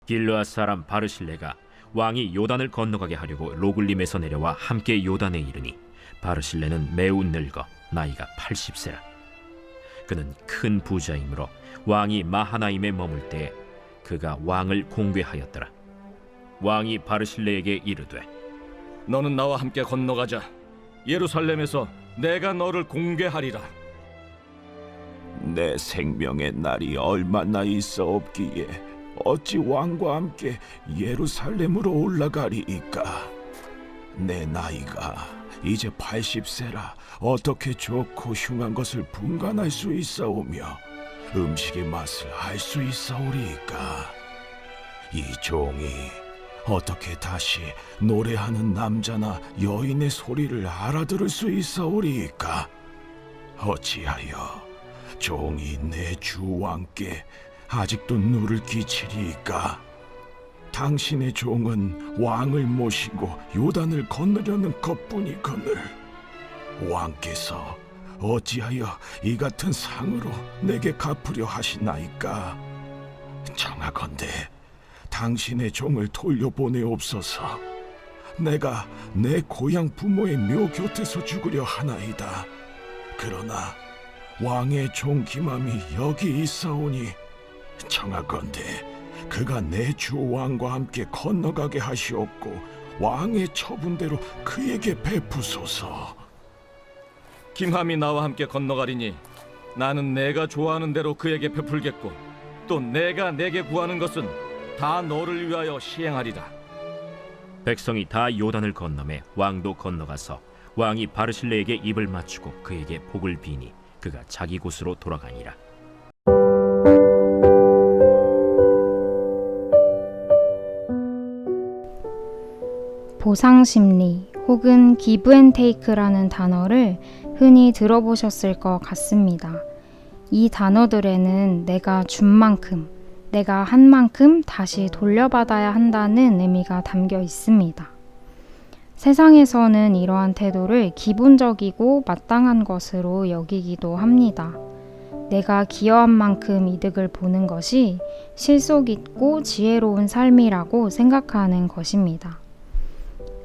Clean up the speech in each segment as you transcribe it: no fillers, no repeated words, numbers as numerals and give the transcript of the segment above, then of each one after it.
길르앗 사람 바르실레가 왕이 요단을 건너가게 하려고 로글림에서 내려와 함께 요단에 이르니 바르실레는 매우 늙어 나이가 80세라. 그는 큰 부자이므로 왕이 마하나임에 머물 때에 그가 왕을 공궤하였더라. 왕이 바르실레에게 이르되 너는 나와 함께 건너가자. 예루살렘에서 내가 너를 공개하리라. 내 생명의 날이 얼마나 있어없기에 어찌 왕과 함께 예루살렘으로 올라가리이까. 내 나이가 이제 80세라 어떻게 좋고 흉한 것을 분간할 수 있사오며 음식의 맛을 알 수 있사오리이까. 이 종이 어떻게 다시 노래하는 남자나 여인의 소리를 알아들을 수 있사오리이까. 어찌하여 종이 내 주 왕께 아직도 누를 끼치리이까. 당신의 종은 왕을 모시고 요단을 건너려는 것뿐이거늘 왕께서 어찌하여 이 같은 상으로 내게 갚으려 하시나이까. 청하건대 당신의 종을 돌려보내옵소서. 내가 내 고향 부모의 묘 곁에서 죽으려 하나이다. 그러나 왕의 종 기맘이 여기 있사오니 청하건대 그가 내 주 왕과 함께 건너가게 하시옵고 왕의 처분대로 그에게 베푸소서. 김함이 나와 함께 건너가리니 나는 내가 좋아하는 대로 그에게 베풀겠고 또 내가 내게 구하는 것은 다 너를 위하여 시행하리라. 백성이 다 요단을 건너매 왕도 건너가서 왕이 바르실레에게 입을 맞추고 그에게 복을 비니 그가 자기 곳으로 돌아가니라. 보상심리 혹은 기브앤테이크라는 단어를 흔히 들어보셨을 것 같습니다. 이 단어들에는 내가 준 만큼, 내가 한 만큼 다시 돌려받아야 한다는 의미가 담겨 있습니다. 세상에서는 이러한 태도를 기본적이고 마땅한 것으로 여기기도 합니다. 내가 기여한 만큼 이득을 보는 것이 실속 있고 지혜로운 삶이라고 생각하는 것입니다.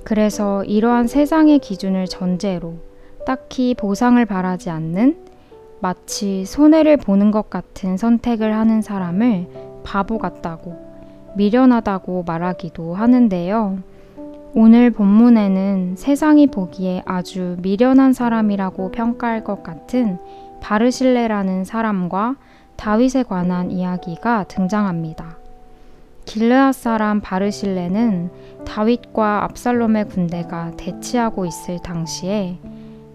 그래서 이러한 세상의 기준을 전제로 딱히 보상을 바라지 않는 마치 손해를 보는 것 같은 선택을 하는 사람을 바보 같다고, 미련하다고 말하기도 하는데요. 오늘 본문에는 세상이 보기에 아주 미련한 사람이라고 평가할 것 같은 바르실레라는 사람과 다윗에 관한 이야기가 등장합니다. 길르앗 사람 바르실레는 다윗과 압살롬의 군대가 대치하고 있을 당시에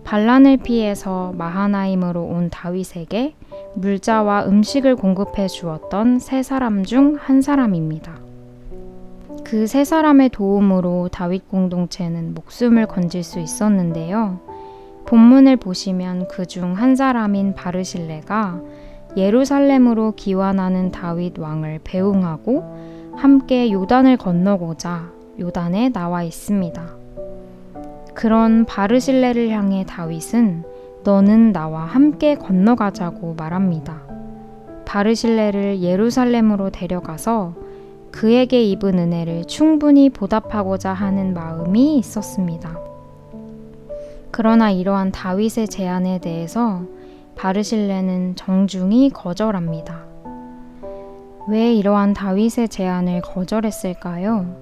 반란을 피해서 마하나임으로 온 다윗에게 물자와 음식을 공급해 주었던 세 사람 중 한 사람입니다. 그 세 사람의 도움으로 다윗 공동체는 목숨을 건질 수 있었는데요. 본문을 보시면 그 중 한 사람인 바르실레가 예루살렘으로 기환하는 다윗 왕을 배웅하고 함께 요단을 건너고자 요단에 나와 있습니다. 그런 바르실레를 향해 다윗은 너는 나와 함께 건너가자고 말합니다. 바르실레를 예루살렘으로 데려가서 그에게 입은 은혜를 충분히 보답하고자 하는 마음이 있었습니다. 그러나 이러한 다윗의 제안에 대해서 바르실레는 정중히 거절합니다. 왜 이러한 다윗의 제안을 거절했을까요?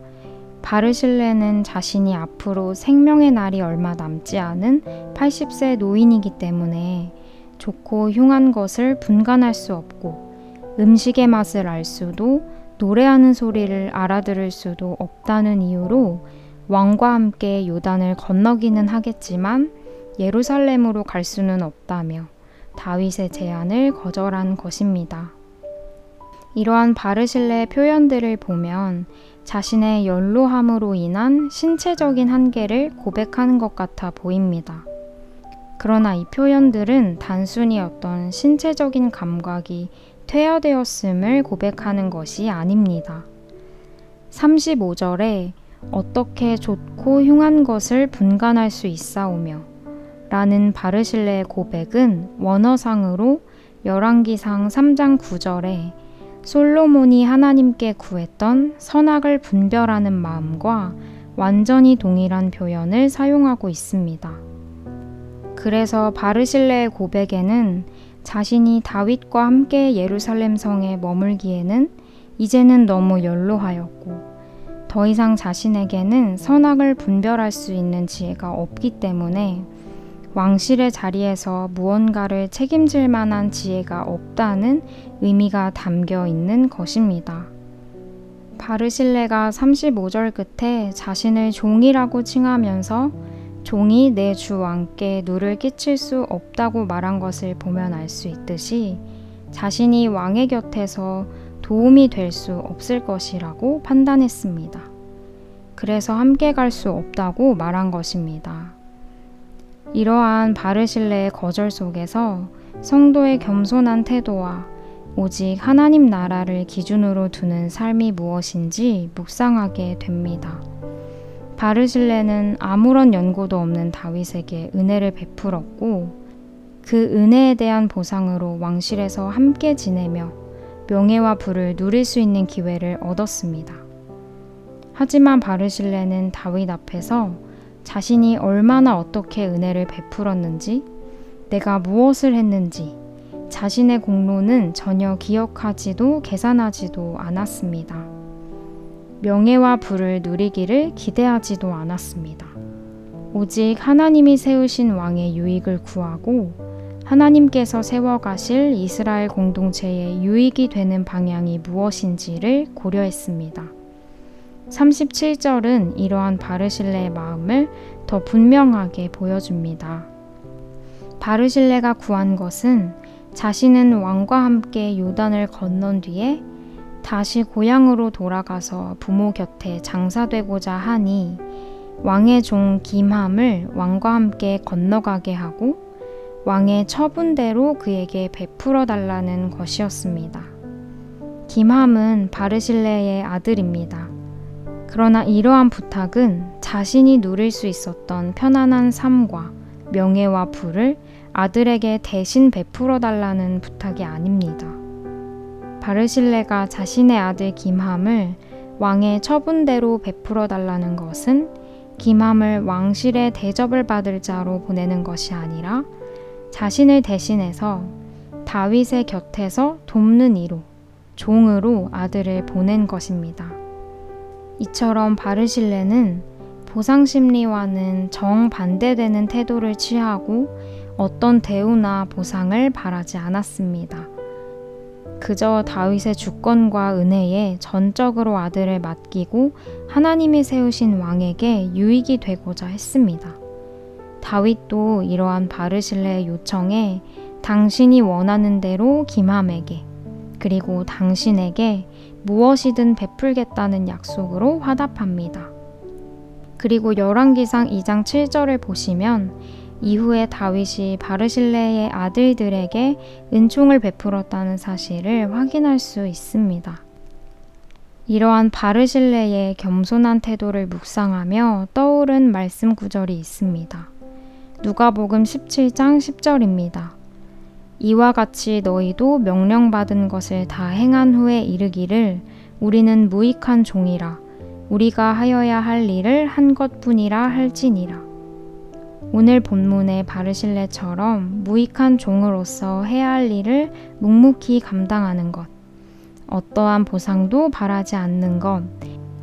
바르실레는 자신이 앞으로 생명의 날이 얼마 남지 않은 80세 노인이기 때문에 좋고 흉한 것을 분간할 수 없고 음식의 맛을 알 수도 노래하는 소리를 알아들을 수도 없다는 이유로 왕과 함께 요단을 건너기는 하겠지만 예루살렘으로 갈 수는 없다며 다윗의 제안을 거절한 것입니다. 이러한 바르실레의 표현들을 보면 자신의 연로함으로 인한 신체적인 한계를 고백하는 것 같아 보입니다. 그러나 이 표현들은 단순히 어떤 신체적인 감각이 퇴화되었음을 고백하는 것이 아닙니다. 35절에 어떻게 좋고 흉한 것을 분간할 수 있사오며 라는 바르실레의 고백은 원어상으로 열왕기상 3장 9절에 솔로몬이 하나님께 구했던 선악을 분별하는 마음과 완전히 동일한 표현을 사용하고 있습니다. 그래서 바르실레의 고백에는 자신이 다윗과 함께 예루살렘 성에 머물기에는 이제는 너무 연로하였고 더 이상 자신에게는 선악을 분별할 수 있는 지혜가 없기 때문에 왕실의 자리에서 무언가를 책임질 만한 지혜가 없다는 의미가 담겨 있는 것입니다. 바르실레가 35절 끝에 자신을 종이라고 칭하면서 종이 내 주 왕께 누를 끼칠 수 없다고 말한 것을 보면 알 수 있듯이 자신이 왕의 곁에서 도움이 될 수 없을 것이라고 판단했습니다. 그래서 함께 갈 수 없다고 말한 것입니다. 이러한 바르실레의 거절 속에서 성도의 겸손한 태도와 오직 하나님 나라를 기준으로 두는 삶이 무엇인지 묵상하게 됩니다. 바르실레는 아무런 연고도 없는 다윗에게 은혜를 베풀었고 그 은혜에 대한 보상으로 왕실에서 함께 지내며 명예와 부를 누릴 수 있는 기회를 얻었습니다. 하지만 바르실레는 다윗 앞에서 자신이 얼마나 어떻게 은혜를 베풀었는지, 내가 무엇을 했는지 자신의 공로는 전혀 기억하지도 계산하지도 않았습니다. 명예와 부를 누리기를 기대하지도 않았습니다. 오직 하나님이 세우신 왕의 유익을 구하고 하나님께서 세워가실 이스라엘 공동체의 유익이 되는 방향이 무엇인지를 고려했습니다. 37절은 이러한 바르실레의 마음을 더 분명하게 보여줍니다. 바르실레가 구한 것은 자신은 왕과 함께 요단을 건넌 뒤에 다시 고향으로 돌아가서 부모 곁에 장사되고자 하니 왕의 종 김함을 왕과 함께 건너가게 하고 왕의 처분대로 그에게 베풀어 달라는 것이었습니다. 김함은 바르실레의 아들입니다. 그러나 이러한 부탁은 자신이 누릴 수 있었던 편안한 삶과 명예와 부를 아들에게 대신 베풀어 달라는 부탁이 아닙니다. 바르실레가 자신의 아들 김함을 왕의 처분대로 베풀어 달라는 것은 김함을 왕실에 대접을 받을 자로 보내는 것이 아니라 자신을 대신해서 다윗의 곁에서 돕는 이로, 종으로 아들을 보낸 것입니다. 이처럼 바르실레는 보상 심리와는 정반대되는 태도를 취하고 어떤 대우나 보상을 바라지 않았습니다. 그저 다윗의 주권과 은혜에 전적으로 아들을 맡기고 하나님이 세우신 왕에게 유익이 되고자 했습니다. 다윗도 이러한 바르실레의 요청에 당신이 원하는 대로 김함에게 그리고 당신에게 무엇이든 베풀겠다는 약속으로 화답합니다. 그리고 열왕기상 2장 7절을 보시면 이후에 다윗이 바르실레의 아들들에게 은총을 베풀었다는 사실을 확인할 수 있습니다. 이러한 바르실레의 겸손한 태도를 묵상하며 떠오른 말씀 구절이 있습니다. 누가복음 17장 10절입니다. 이와 같이 너희도 명령받은 것을 다 행한 후에 이르기를 우리는 무익한 종이라 우리가 하여야 할 일을 한 것뿐이라 할지니라. 오늘 본문의 바르실레처럼 무익한 종으로서 해야 할 일을 묵묵히 감당하는 것, 어떠한 보상도 바라지 않는 것,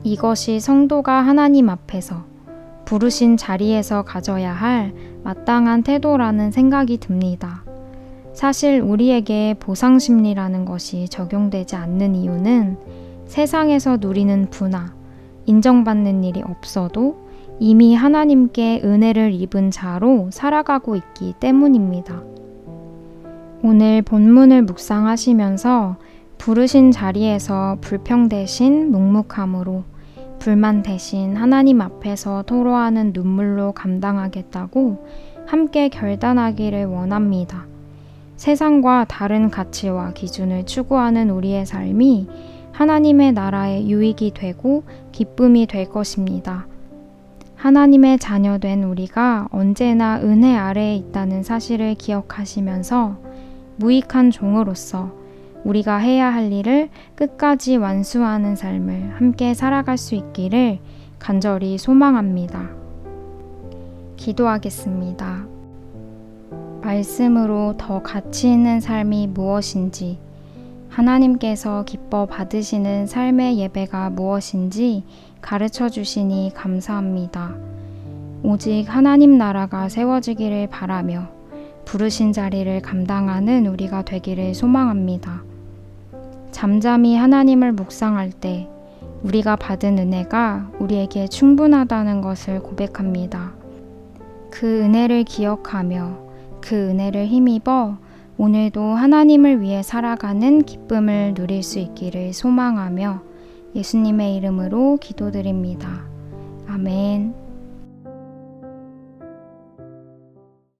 이것이 성도가 하나님 앞에서 부르신 자리에서 가져야 할 마땅한 태도라는 생각이 듭니다. 사실 우리에게 보상심리라는 것이 적용되지 않는 이유는 세상에서 누리는 부나 인정받는 일이 없어도 이미 하나님께 은혜를 입은 자로 살아가고 있기 때문입니다. 오늘 본문을 묵상하시면서 부르신 자리에서 불평 대신 묵묵함으로 불만 대신 하나님 앞에서 토로하는 눈물로 감당하겠다고 함께 결단하기를 원합니다. 세상과 다른 가치와 기준을 추구하는 우리의 삶이 하나님의 나라의 유익이 되고 기쁨이 될 것입니다. 하나님의 자녀된 우리가 언제나 은혜 아래에 있다는 사실을 기억하시면서 무익한 종으로서 우리가 해야 할 일을 끝까지 완수하는 삶을 함께 살아갈 수 있기를 간절히 소망합니다. 기도하겠습니다. 말씀으로 더 가치 있는 삶이 무엇인지, 하나님께서 기뻐 받으시는 삶의 예배가 무엇인지 가르쳐 주시니 감사합니다. 오직 하나님 나라가 세워지기를 바라며 부르신 자리를 감당하는 우리가 되기를 소망합니다. 잠잠히 하나님을 묵상할 때 우리가 받은 은혜가 우리에게 충분하다는 것을 고백합니다. 그 은혜를 기억하며 그 은혜를 힘입어 오늘도 하나님을 위해 살아가는 기쁨을 누릴 수 있기를 소망하며 예수님의 이름으로 기도드립니다. 아멘.